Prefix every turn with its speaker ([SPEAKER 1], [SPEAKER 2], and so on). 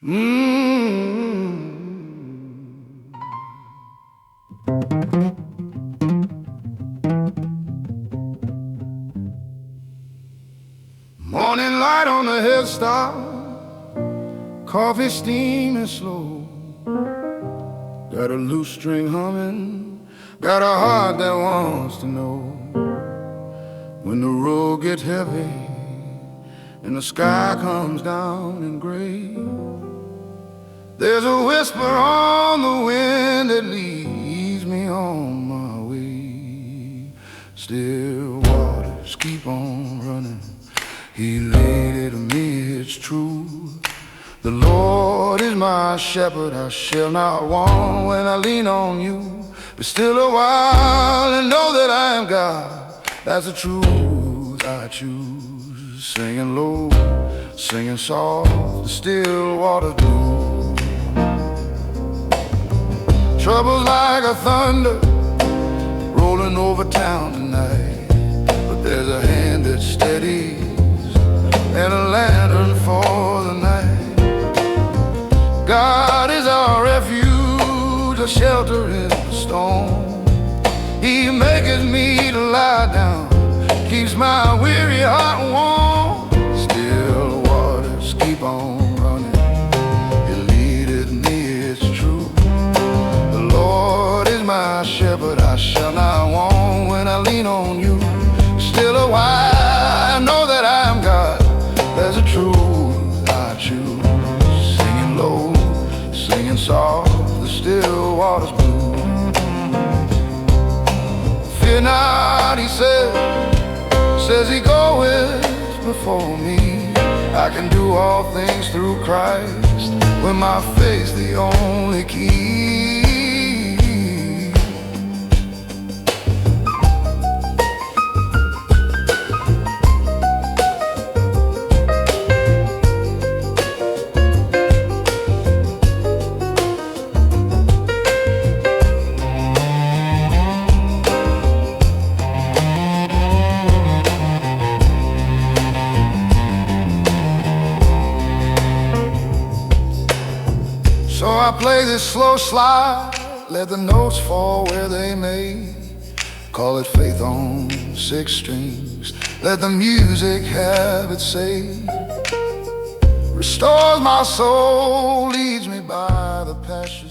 [SPEAKER 1] Morning light on the head start, coffee steaming slow. Got a loose string humming, got a heart that wants to know. When the road gets heavy and the sky comes down in gray, there's a whisper on the wind that leads me on my way. Still waters keep on running, He laid it to me, it's true. The Lord is my shepherd, I shall not want when I lean on you. But still a while and know that I am God, that's the truth I choose. Singing low, singing soft, the still waters blue. Troubles like a thunder rolling over town tonight, but there's a hand that steadies and a lantern for the night. God is our refuge, a shelter in the storm. He maketh me to lie down, keeps my weary heart warm. Still waters keep on running, He leadeth me, it's true. The Lord is my shepherd, I shall not want when I lean on you. Still a while, I know that I am God, there's a truth I choose. Singing low, singing soft, the still waters blue. Fear not, He says He goeth before me. I can do all things through Christ, when my faith's the only key. So I play this slow slide, let the notes fall where they may. Call it faith on 6 strings, let the music have its say. Restores my soul, leads me by the passion.